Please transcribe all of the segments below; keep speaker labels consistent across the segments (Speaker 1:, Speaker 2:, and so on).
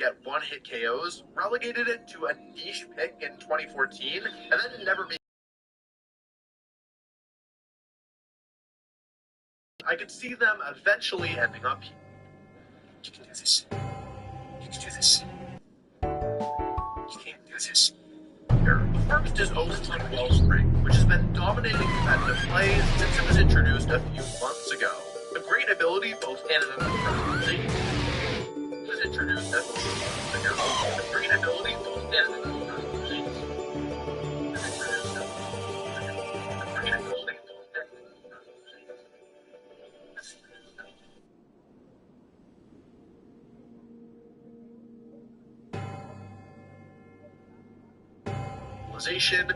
Speaker 1: get one-hit KOs, relegated it to a niche pick in 2014, and then never be. I could see them eventually ending up here. You can do this. You can do this. You can't do this. The first is Overtime Wellspring, which has been dominating competitive play since it was introduced a few months ago. A great ability both in and out of presidency. It was introduced a few months ago. A great ability both in and out of presidency. It was introduced a few months ago. A great ability both in and out of presidency.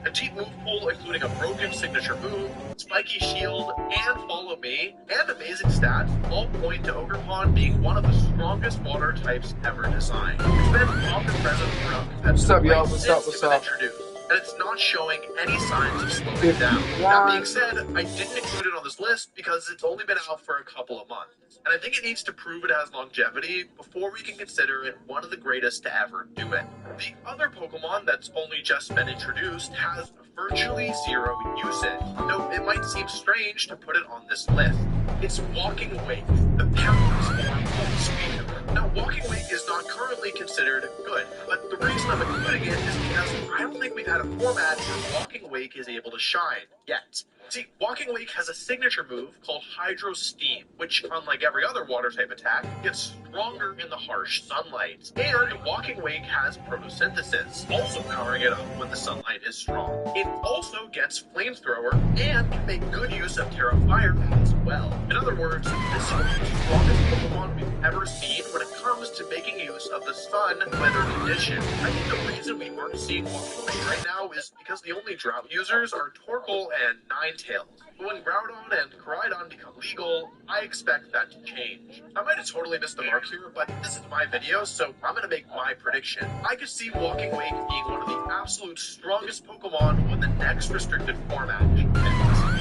Speaker 1: A deep move pool including a broken signature move, spiky shield, and follow me, and amazing stats all point to Ogerpon being one of the strongest water types ever designed. It's been omnipresent throughout competitive play since it was introduced, and it's not showing any signs of slowing down. That being said, I didn't include it on this list because it's only been out for a couple of months, and I think it needs to prove it has longevity before we can consider it one of the greatest to ever do it. The other Pokemon that's only just been introduced has virtually zero usage, though it might seem strange to put it on this list. It's Walking Wake, the powerless form of Suicune. Now, Walking Wake is not currently considered good, but the reason I'm including it is because I don't think we've had a format where Walking Wake is able to shine yet. See, Walking Wake has a signature move called Hydro Steam, which, unlike every other water-type attack, gets stronger in the harsh sunlight. And Walking Wake has photosynthesis, also powering it up when the sunlight is strong. It also gets Flamethrower and can make good use of Terra Fire as well. In other words, this is one of the strongest Pokemon we've ever seen when it comes to making use of the sun weather condition. I think the reason we aren't seeing Walking Wake right now is because the only drought users are Torkoal and Ninetales. But when Groudon and Koraidon become legal, I expect that to change. I might have totally missed the mark here, but this is my video, so I'm gonna make my prediction. I could see Walking Wake being one of the absolute strongest Pokemon when the next restricted format ends.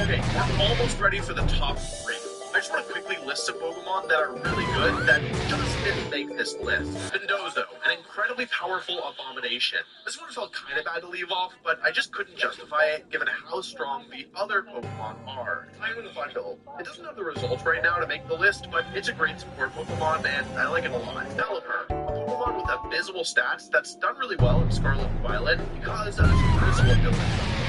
Speaker 1: Okay, we're almost ready for the top 3. I just want to quickly list some Pokemon that are really good that just didn't make this list. Vendozo, an incredibly powerful abomination. This one felt kind of bad to leave off, but I just couldn't justify it given how strong the other Pokemon are. Diamond Bundle. It doesn't have the results right now to make the list, but it's a great support Pokemon and I like it a lot. Pelipper, a Pokemon with abysmal stats that's done really well in Scarlet and Violet because of its Drizzle ability.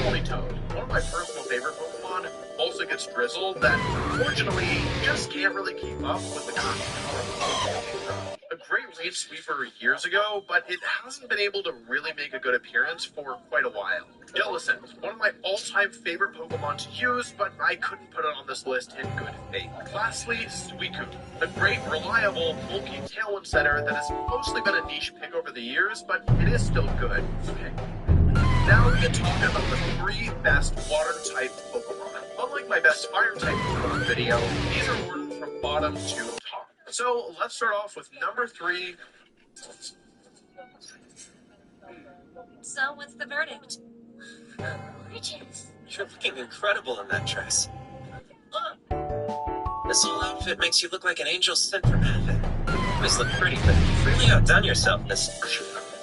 Speaker 1: Politoed, one of my personal favorite Pokemon, also gets Drizzle that, unfortunately, just can't really keep up with the power. A great raid sweeper years ago, but it hasn't been able to really make a good appearance for quite a while. Jellicent, one of my all-time favorite Pokemon to use, but I couldn't put it on this list in good faith. Lastly, Suicune, a great, reliable, bulky Tailwind setter that has mostly been a niche pick over the years, but it is still good. Okay. Now we can talk about the 3 best water-type Pokemon. Unlike my best fire-type Pokemon video, these are ordered from bottom to top. So let's start off with number 3.
Speaker 2: So what's the verdict? Gorgeous.
Speaker 3: You're looking incredible in that dress. This whole outfit makes you look like an angel sent from heaven. You always look pretty, but you've really outdone yourself this.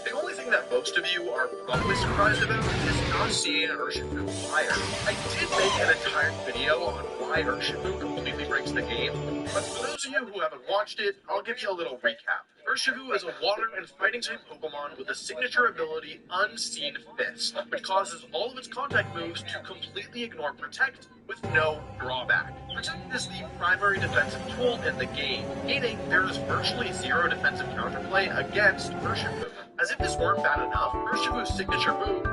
Speaker 1: The only thing that most of you are probably surprised about is not seeing Urshifu fire. I did make an entire video on why Urshifu completely breaks the game, but for those of you who haven't watched it, I'll give you a little recap. Urshifu is a water and fighting type Pokemon with a signature ability Unseen Fist, which causes all of its contact moves to completely ignore Protect with no drawback. Protect is the primary defensive tool in the game, meaning there is virtually zero defensive counterplay against Urshifu. As if this weren't bad enough, Urshifu's signature move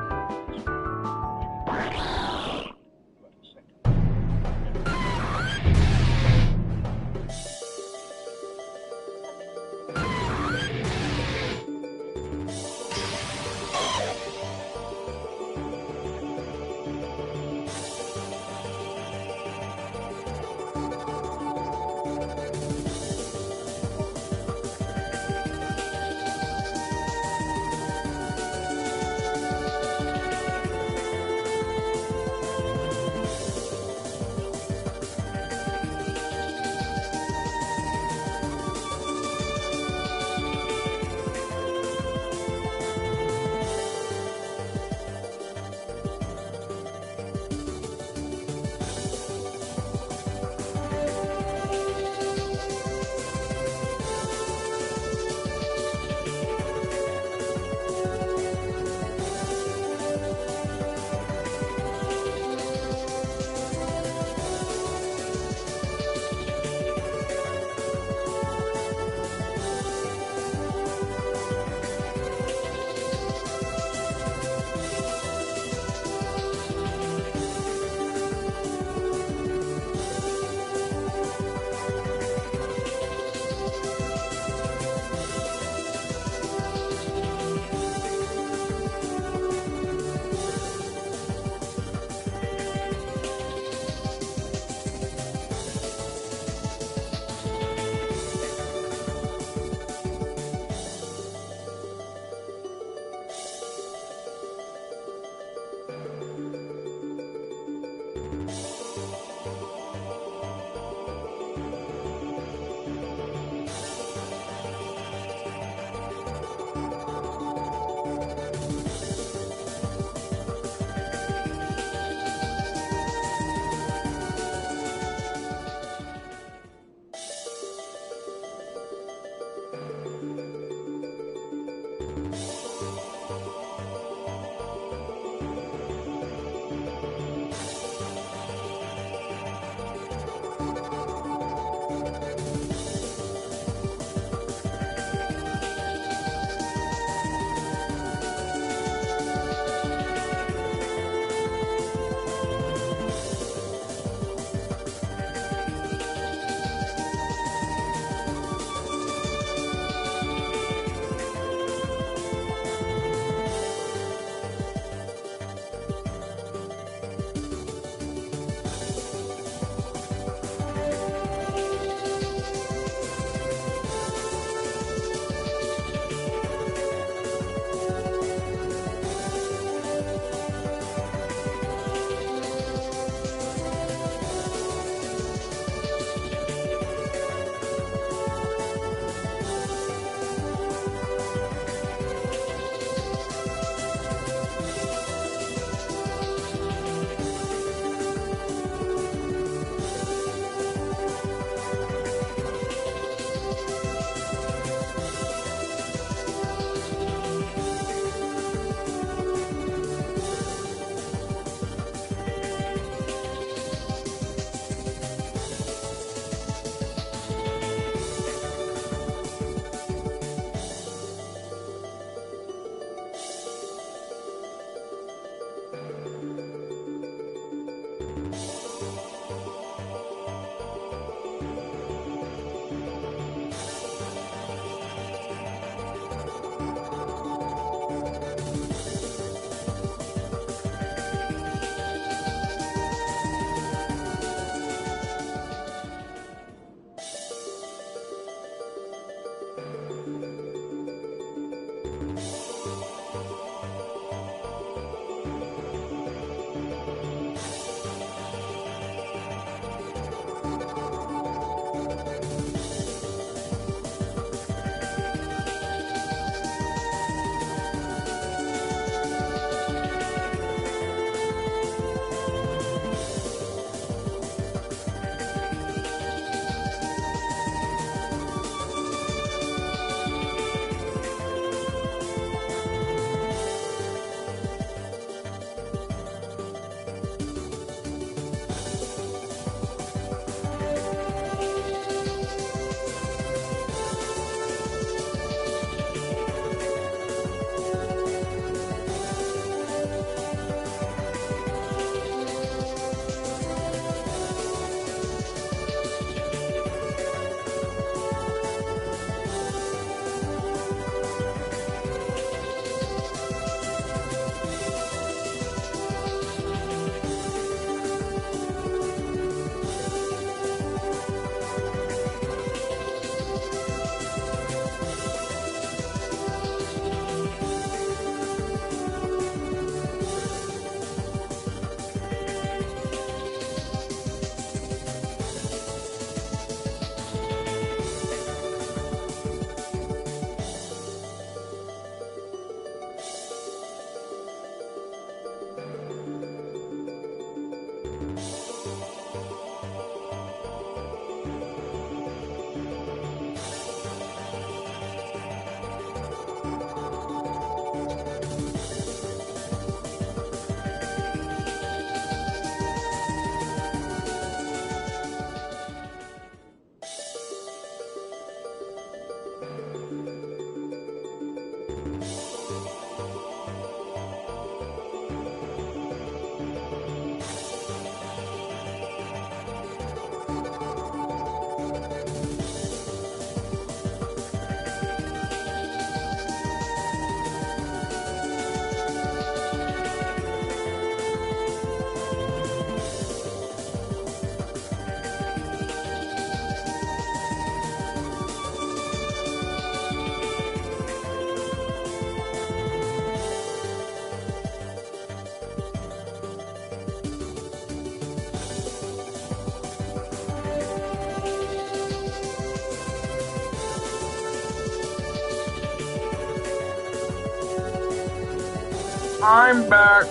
Speaker 4: I'm back.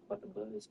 Speaker 4: What the buzz?